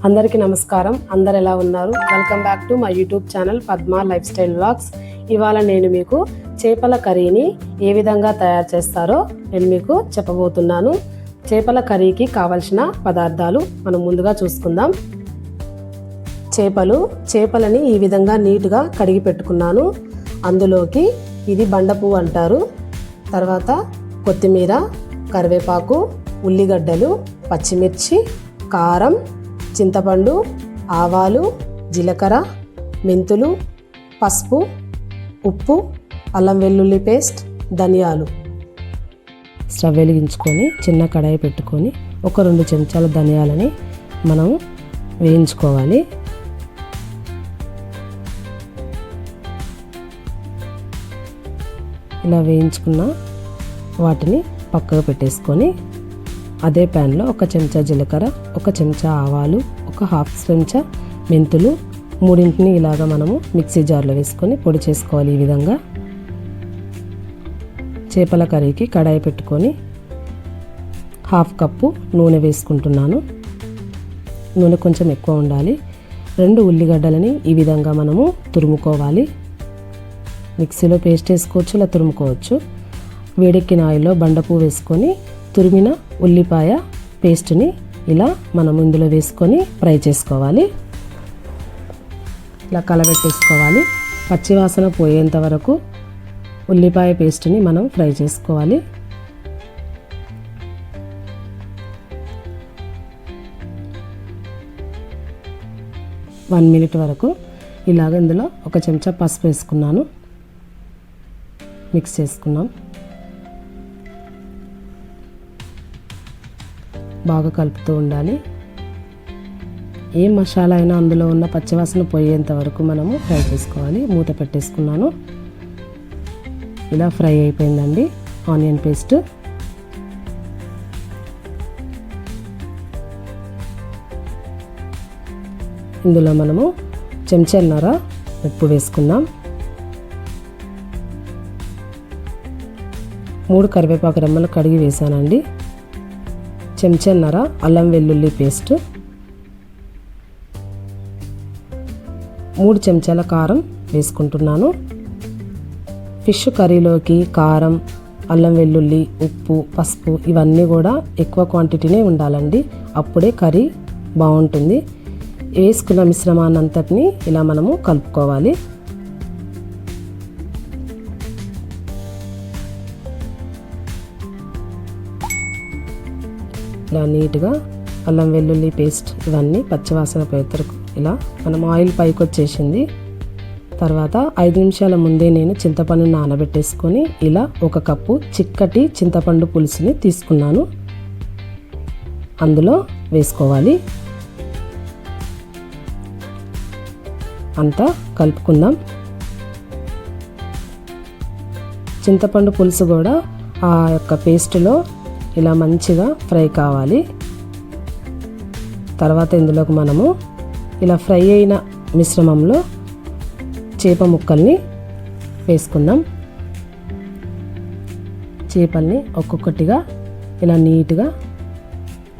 అందరికీ నమస్కారం. అందరు ఎలా ఉన్నారు? Welcome back to my YouTube channel Padma life style vlogs. ఇవాళ నేను మీకు చేపల కర్రీని ఏ విధంగా తయారు చేస్తారో నేను మీకు చెప్పబోతున్నాను. చేపల కర్రీకి కావలసిన పదార్థాలు మనం ముందుగా చూసుకుందాం. చేపలని ఈ విధంగా నీట్గా కడిగి పెట్టుకున్నాను. అందులోకి ఇది బండపువ్వు అంటారు. తర్వాత కొత్తిమీర, కరివేపాకు, ఉల్లిగడ్డలు, పచ్చిమిర్చి, కారం, చింతపండు, ఆవాలు, జీలకర్ర, మెంతులు, పసుపు, ఉప్పు, అల్లం వెల్లుల్లి పేస్ట్, ధనియాలు. స్టవ్ వెలిగించుకొని చిన్న కడాయి పెట్టుకొని ఒక 2 చెంచాల ధనియాలని మనం వేయించుకోవాలి. ఇలా వేయించుకున్న వాటిని పక్కకు పెట్టేసుకొని అదే ప్యాన్లో 1 చెంచా జీలకర్ర, 1 చెంచా ఆవాలు, 1/2 చెంచా మెంతులు, 3 ఇలాగా మనము మిక్సీ జార్లో వేసుకొని పొడి చేసుకోవాలి. ఈ విధంగా చేపల కర్రీకి కడాయి పెట్టుకొని 1/2 కప్పు నూనె వేసుకుంటున్నాను. నూనె కొంచెం ఎక్కువ ఉండాలి. 2 ఉల్లిగడ్డలని ఈ విధంగా మనము తురుముకోవాలి. మిక్సీలో పేస్ట్ వేసుకోవచ్చు, ఇలా తురుముకోవచ్చు. వేడెక్కిన ఆయిల్లో బండపువ్వు వేసుకొని తురిమిన ఉల్లిపాయ పేస్ట్ని ఇలా మనం ఇందులో వేసుకొని ఫ్రై చేసుకోవాలి. ఇలా కలబెట్టేసుకోవాలి. పచ్చివాసన పోయేంత వరకు ఉల్లిపాయ పేస్ట్ని మనం ఫ్రై చేసుకోవాలి. వన్ మినిట్ వరకు ఇలాగ ఇందులో 1 చెంచా పసుపు వేసుకున్నాను. మిక్స్ చేసుకున్నాం. బాగా కలుపుతూ ఉండాలి. ఏ మసాలా అయినా అందులో ఉన్న పచ్చివాసన పోయేంత వరకు మనము ఫ్రై చేసుకోవాలి. మూత పెట్టేసుకున్నాను. ఇలా ఫ్రై అయిపోయిందండి ఆనియన్ పేస్ట్. ఇందులో మనము చెంచాన్నర ఉప్పు వేసుకుందాం. 3 కరివేపాకు రెమ్మలు కడిగి వేసానండి. చెంచాన్నర అల్లం వెల్లుల్లి పేస్ట్, 3 చెంచాల కారం వేసుకుంటున్నాను. ఫిష్ కర్రీలోకి కారం, అల్లం వెల్లుల్లి, ఉప్పు, పసుపు ఇవన్నీ కూడా ఎక్కువ క్వాంటిటీనే ఉండాలండి. అప్పుడే కర్రీ బాగుంటుంది. వేసుకున్న మిశ్రమాన్ని అంతటిని ఇలా మనము కలుపుకోవాలి. ఇలా నీట్గా అల్లం వెల్లుల్లి పేస్ట్ ఇవన్నీ పచ్చివాసన పోయేంతవరకు ఇలా మనం ఆయిల్ పైకి వచ్చేసింది. తర్వాత 5 నిమిషాల ముందే నేను చింతపండు నానబెట్టేసుకొని ఇలా 1 కప్పు చిక్కటి చింతపండు పులుసుని తీసుకున్నాను. అందులో వేసుకోవాలి. అంతా కలుపుకుందాం. చింతపండు పులుసు కూడా ఆ యొక్క పేస్ట్లో ఇలా మంచిగా ఫ్రై కావాలి. తర్వాత ఇందులోకి మనము ఇలా ఫ్రై అయిన మిశ్రమంలో చేప ముక్కల్ని వేసుకుందాం. చేపల్ని ఒక్కొక్కటిగా ఇలా నీట్గా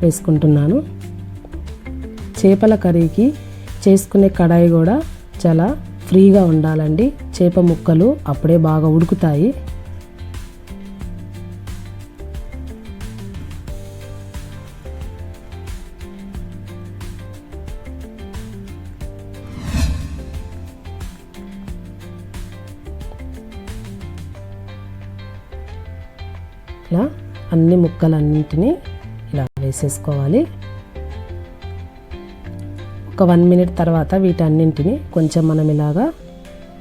వేసుకుంటున్నాను. చేపల కర్రీకి చేసుకునే కడాయి కూడా చాలా ఫ్రీగా ఉండాలండి. చేప ముక్కలు అప్పుడే బాగా ఉడుకుతాయి. ఇలా అన్ని ముక్కలన్నింటినీ ఇలా వేసేసుకోవాలి. ఒక 1 మినిట్ తర్వాత వీటన్నింటినీ కొంచెం మనం ఇలాగా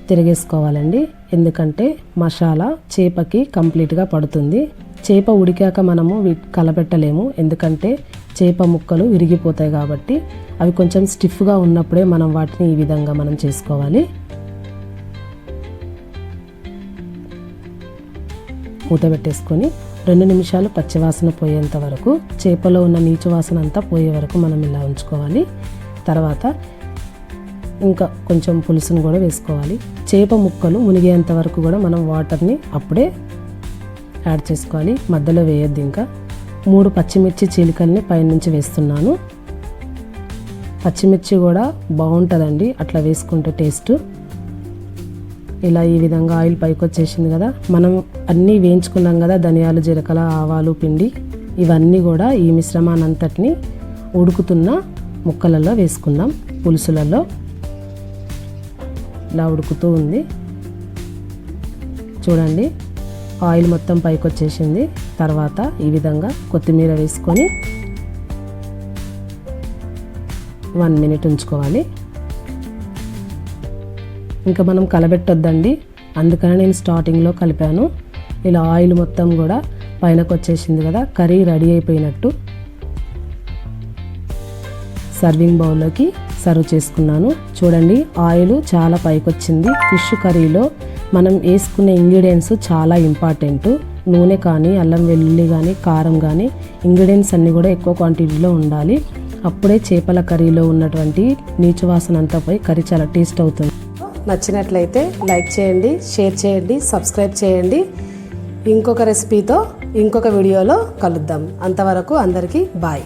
తిరిగేసుకోవాలండి. ఎందుకంటే మసాలా చేపకి కంప్లీట్గా పడుతుంది. చేప ఉడికాక మనము కలపెట్టలేము, ఎందుకంటే చేప ముక్కలు విరిగిపోతాయి కాబట్టి. అవి కొంచెం స్టిఫ్గా ఉన్నప్పుడే మనం వాటిని ఈ విధంగా మనం చేసుకోవాలి. మూత పెట్టేసుకొని 2 నిమిషాలు పచ్చివాసన పోయేంత వరకు, చేపలో ఉన్న నీచు వాసన అంతా పోయే వరకు మనం ఇలా ఉంచుకోవాలి. తర్వాత ఇంకా కొంచెం పులుసును కూడా వేసుకోవాలి. చేప ముక్కలు మునిగేంత వరకు కూడా మనం వాటర్ని అప్పుడే యాడ్ చేసుకోవాలి. మధ్యలో వేయొద్దు. ఇంకా 3 పచ్చిమిర్చి చీలికల్ని పైనుంచి వేస్తున్నాను. పచ్చిమిర్చి కూడా బాగుంటుందండి అట్లా వేసుకుంటే టేస్ట్. ఇలా ఈ విధంగా ఆయిల్ పైకి వచ్చేసింది కదా, మనం అన్నీ వేయించుకున్నాం కదా, ధనియాలు, జీలకర్ర, ఆవాలు, పిండి ఇవన్నీ కూడా ఈ మిశ్రమాన్నంతటిని ఉడుకుతున్న ముక్కలలో వేసుకుందాం. పులుసులలో ఇలా ఉడుకుతూ ఉంది చూడండి, ఆయిల్ మొత్తం పైకి వచ్చేసింది. తర్వాత ఈ విధంగా కొత్తిమీర వేసుకొని 1 మినిట్ ఉంచుకోవాలి. ఇంకా మనం కలబెట్టొద్దండి, అందుకని నేను స్టార్టింగ్లో కలిపాను. ఇలా ఆయిల్ మొత్తం కూడా పైనకు వచ్చేసింది కదా, కర్రీ రెడీ అయిపోయినట్టు. సర్వింగ్ బౌల్లోకి సర్వ్ చేసుకున్నాను. చూడండి ఆయిల్ చాలా పైకి వచ్చింది. ఫిష్ కర్రీలో మనం వేసుకునే ఇంగ్రీడియంట్స్ చాలా ఇంపార్టెంట్. నూనె కానీ, అల్లం వెల్లుల్లి కానీ, కారం కానీ ఇంగ్రీడియంట్స్ అన్నీ కూడా ఎక్కువ క్వాంటిటీలో ఉండాలి. అప్పుడే చేపల కర్రీలో ఉన్నటువంటి నీచు వాసన అంతా పోయి కర్రీ చాలా టేస్ట్ అవుతుంది. నచ్చినట్లయితే లైక్ చేయండి, షేర్ చేయండి, సబ్స్క్రైబ్ చేయండి. ఇంకొక రెసిపీతో ఇంకొక వీడియోలో కలుద్దాం. అంతవరకు అందరికీ బాయ్.